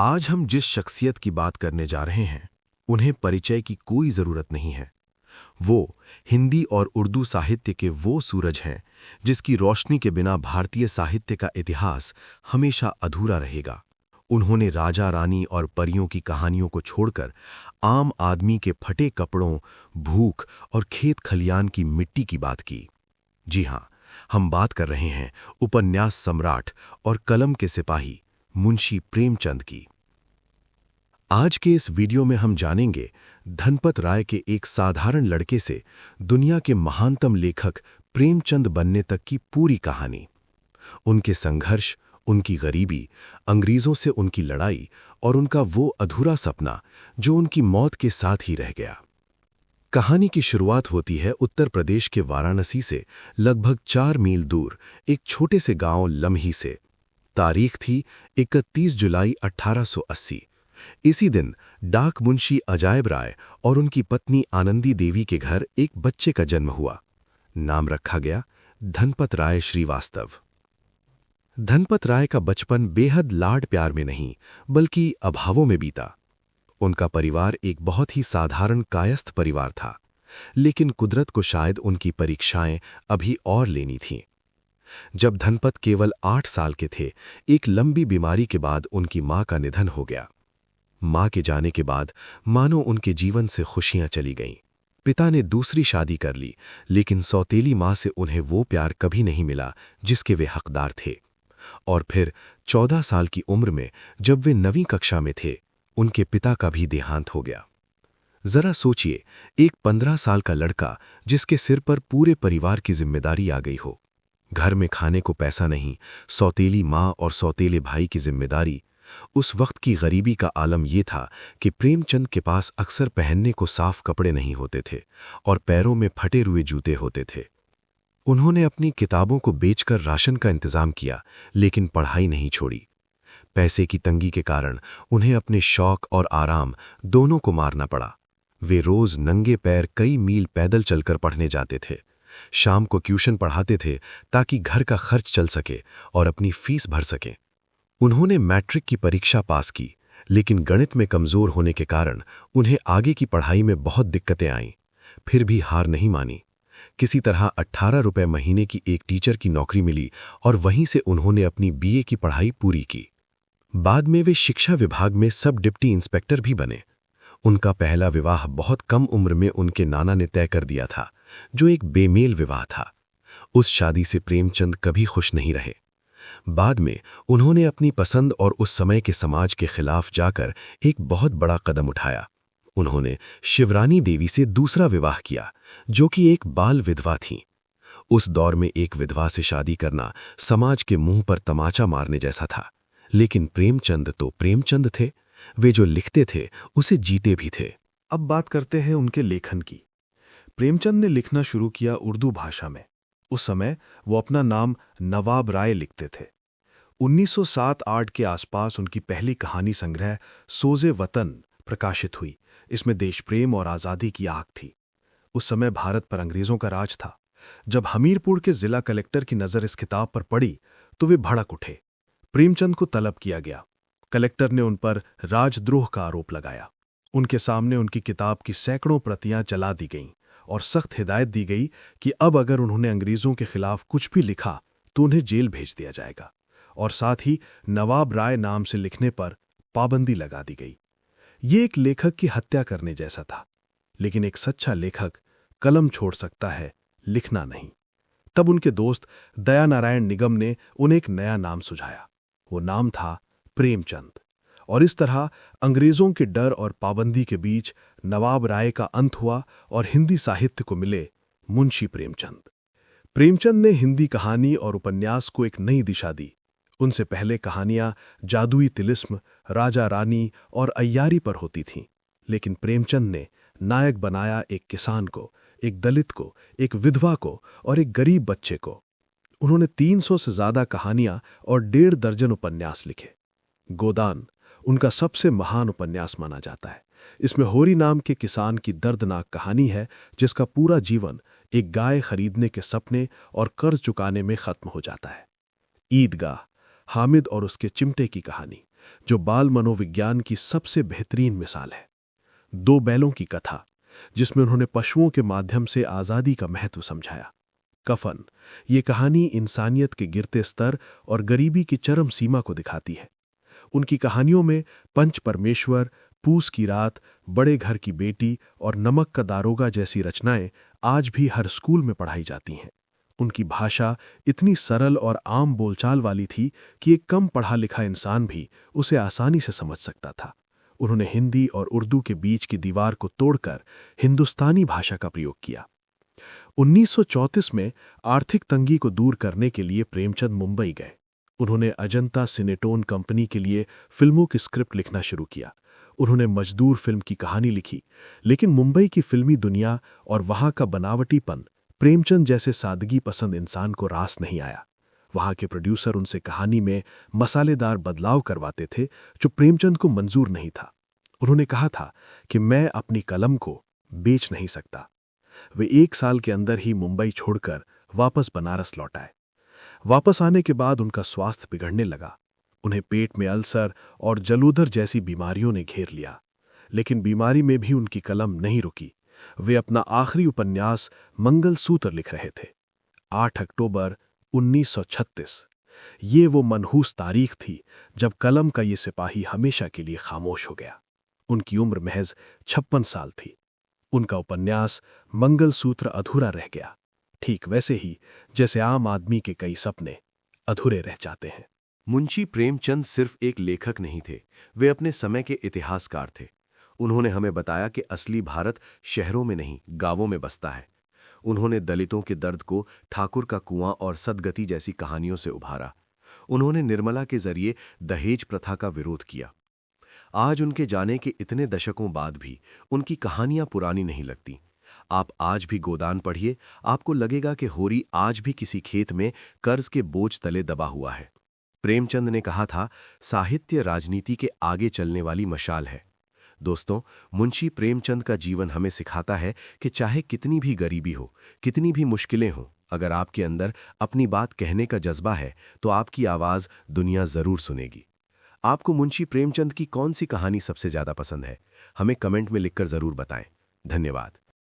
आज हम जिस शख्सियत की बात करने जा रहे हैं, उन्हें परिचय की कोई ज़रूरत नहीं है। वो हिंदी और उर्दू साहित्य के वो सूरज हैं, जिसकी रोशनी के बिना भारतीय साहित्य का इतिहास हमेशा अधूरा रहेगा। उन्होंने राजा रानी और परियों की कहानियों को छोड़कर आम आदमी के फटे कपड़ों, भूख और खेत खलियान की मिट्टी की बात की। जी हाँ, हम बात कर रहे हैं उपन्यास सम्राट और कलम के सिपाही मुंशी प्रेमचंद की। आज के इस वीडियो में हम जानेंगे धनपत राय के एक साधारण लड़के से दुनिया के महानतम लेखक प्रेमचंद बनने तक की पूरी कहानी। उनके संघर्ष, उनकी गरीबी, अंग्रेजों से उनकी लड़ाई और उनका वो अधूरा सपना जो उनकी मौत के साथ ही रह गया। कहानी की शुरुआत होती है उत्तर प्रदेश के वाराणसी से लगभग 4 मील दूर एक छोटे से गांव लम्ही से। तारीख थी 31 जुलाई 1880। इसी दिन डाक मुंशी अजायब राय और उनकी पत्नी आनंदी देवी के घर एक बच्चे का जन्म हुआ। नाम रखा गया धनपत राय श्रीवास्तव। धनपत राय का बचपन बेहद लाड प्यार में नहीं बल्कि अभावों में बीता। उनका परिवार एक बहुत ही साधारण कायस्थ परिवार था, लेकिन कुदरत को शायद उनकी परीक्षाएं अभी और लेनी थीं। जब धनपत केवल 8 साल के थे, एक लंबी बीमारी के बाद उनकी मां का निधन हो गया। मां के जाने के बाद मानो उनके जीवन से खुशियां चली गईं। पिता ने दूसरी शादी कर ली, लेकिन सौतेली मां से उन्हें वो प्यार कभी नहीं मिला जिसके वे हकदार थे। और फिर 14 साल की उम्र में जब वे 9वीं कक्षा में थे, उनके पिता का भी देहांत हो गया। जरा सोचिए, एक 15 साल का लड़का जिसके सिर पर पूरे परिवार की जिम्मेदारी आ गई हो। घर में खाने को पैसा नहीं, सौतेली मां और सौतेले भाई की जिम्मेदारी। उस वक्त की गरीबी का आलम यह था कि प्रेमचंद के पास अक्सर पहनने को साफ कपड़े नहीं होते थे और पैरों में फटे हुए जूते होते थे। उन्होंने अपनी किताबों को बेचकर राशन का इंतजाम किया, लेकिन पढ़ाई नहीं छोड़ी। पैसे की तंगी के कारण उन्हें अपने शौक और आराम दोनों को मारना पड़ा। वे रोज नंगे पैर कई मील पैदल चलकर पढ़ने जाते थे। शाम को ट्यूशन पढ़ाते थे ताकि घर का खर्च चल सके और अपनी फीस भर सकें। उन्होंने मैट्रिक की परीक्षा पास की, लेकिन गणित में कमजोर होने के कारण उन्हें आगे की पढ़ाई में बहुत दिक्कतें आईं। फिर भी हार नहीं मानी। किसी तरह 18 रुपए महीने की एक टीचर की नौकरी मिली और वहीं से उन्होंने अपनी बीए की पढ़ाई पूरी की। बाद में वे शिक्षा विभाग में सब डिप्टी इंस्पेक्टर भी बने। उनका पहला विवाह बहुत कम उम्र में उनके नाना ने तय कर दिया था, जो एक बेमेल विवाह था। उस शादी से प्रेमचंद कभी खुश नहीं रहे। बाद में उन्होंने अपनी पसंद और उस समय के समाज के खिलाफ जाकर एक बहुत बड़ा कदम उठाया। उन्होंने शिवरानी देवी से दूसरा विवाह किया, जो कि एक बाल विधवा थीं। उस दौर में एक विधवा से शादी करना समाज के मुंह पर तमाचा मारने जैसा था, लेकिन प्रेमचंद तो प्रेमचंद थे। वे जो लिखते थे उसे जीते भी थे। अब बात करते हैं उनके लेखन की। प्रेमचंद ने लिखना शुरू किया उर्दू भाषा में। उस समय वो अपना नाम नवाब राय लिखते थे। 1907-8 के आसपास उनकी पहली कहानी संग्रह सोज़े वतन प्रकाशित हुई। इसमें देश प्रेम और आज़ादी की आग थी। उस समय भारत पर अंग्रेजों का राज था। जब हमीरपुर के जिला कलेक्टर की नज़र इस किताब पर पड़ी तो वे भड़क उठे। प्रेमचंद को तलब किया गया। कलेक्टर ने उन पर राजद्रोह का आरोप लगाया। उनके सामने उनकी किताब की सैकड़ों प्रतियां जला दी गईं और सख्त हिदायत दी गई कि अब अगर उन्होंने अंग्रेजों के खिलाफ कुछ भी लिखा तो उन्हें जेल भेज दिया जाएगा, और साथ ही नवाब राय नाम से लिखने पर पाबंदी लगा दी गई। ये एक लेखक की हत्या करने जैसा था, लेकिन एक सच्चा लेखक कलम छोड़ सकता है, लिखना नहीं। तब उनके दोस्त दया नारायण निगम ने उन्हें एक नया नाम सुझाया। वो नाम था प्रेमचंद। और इस तरह अंग्रेजों के डर और पाबंदी के बीच नवाब राय का अंत हुआ और हिंदी साहित्य को मिले मुंशी प्रेमचंद। प्रेमचंद ने हिंदी कहानी और उपन्यास को एक नई दिशा दी। उनसे पहले कहानियां जादुई तिलिस्म, राजा रानी और अय्यारी पर होती थीं, लेकिन प्रेमचंद ने नायक बनाया एक किसान को, एक दलित को, एक विधवा को और एक गरीब बच्चे को। उन्होंने 300 से ज्यादा कहानियां और 1.5 दर्जन उपन्यास लिखे। गोदान उनका सबसे महान उपन्यास माना जाता है। इसमें होरी नाम के किसान की दर्दनाक कहानी है, जिसका पूरा जीवन एक गाय खरीदने के सपने और कर्ज चुकाने में खत्म हो जाता है। ईदगाह हामिद और उसके चिमटे की कहानी, जो बाल मनोविज्ञान की सबसे बेहतरीन मिसाल है। दो बैलों की कथा, जिसमें उन्होंने पशुओं के माध्यम से आज़ादी का महत्व समझाया। कफन, ये कहानी इंसानियत के गिरते स्तर और गरीबी की चरम सीमा को दिखाती है। उनकी कहानियों में पंच परमेश्वर, पूस की रात, बड़े घर की बेटी और नमक का दारोगा जैसी रचनाएं आज भी हर स्कूल में पढ़ाई जाती हैं। उनकी भाषा इतनी सरल और आम बोलचाल वाली थी कि एक कम पढ़ा लिखा इंसान भी उसे आसानी से समझ सकता था। उन्होंने हिंदी और उर्दू के बीच की दीवार को तोड़कर हिंदुस्तानी भाषा का प्रयोग किया। 1934 में आर्थिक तंगी को दूर करने के लिए प्रेमचंद मुंबई गए। उन्होंने अजंता सिनेटोन कंपनी के लिए फिल्मों की स्क्रिप्ट लिखना शुरू किया। उन्होंने मजदूर फिल्म की कहानी लिखी, लेकिन मुंबई की फिल्मी दुनिया और वहां का बनावटीपन प्रेमचंद जैसे सादगी पसंद इंसान को रास नहीं आया। वहां के प्रोड्यूसर उनसे कहानी में मसालेदार बदलाव करवाते थे, जो प्रेमचंद को मंजूर नहीं था। उन्होंने कहा था कि मैं अपनी कलम को बेच नहीं सकता। वे 1 साल के अंदर ही मुंबई छोड़कर वापस बनारस लौट आए। वापस आने के बाद उनका स्वास्थ्य बिगड़ने लगा। उन्हें पेट में अल्सर और जलोदर जैसी बीमारियों ने घेर लिया, लेकिन बीमारी में भी उनकी कलम नहीं रुकी। वे अपना आखिरी उपन्यास मंगलसूत्र लिख रहे थे। 8 अक्टूबर 1936, ये वो मनहूस तारीख थी जब कलम का ये सिपाही हमेशा के लिए खामोश हो गया। उनकी उम्र महज 56 साल थी। उनका उपन्यास मंगलसूत्र अधूरा रह गया, ठीक वैसे ही जैसे आम आदमी के कई सपने अधूरे रह जाते हैं। मुंशी प्रेमचंद सिर्फ एक लेखक नहीं थे, वे अपने समय के इतिहासकार थे। उन्होंने हमें बताया कि असली भारत शहरों में नहीं, गांवों में बसता है। उन्होंने दलितों के दर्द को ठाकुर का कुआं और सदगति जैसी कहानियों से उभारा। उन्होंने निर्मला के जरिए दहेज प्रथा का विरोध किया। आज उनके जाने के इतने दशकों बाद भी उनकी कहानियां पुरानी नहीं लगती। आप आज भी गोदान पढ़िए, आपको लगेगा कि होरी आज भी किसी खेत में कर्ज के बोझ तले दबा हुआ है। प्रेमचंद ने कहा था, साहित्य राजनीति के आगे चलने वाली मशाल है। दोस्तों, मुंशी प्रेमचंद का जीवन हमें सिखाता है कि चाहे कितनी भी गरीबी हो, कितनी भी मुश्किलें हों, अगर आपके अंदर अपनी बात कहने का जज्बा है तो आपकी आवाज़ दुनिया ज़रूर सुनेगी। आपको मुंशी प्रेमचंद की कौन सी कहानी सबसे ज़्यादा पसंद है? हमें कमेंट में लिखकर ज़रूर बताएं। धन्यवाद।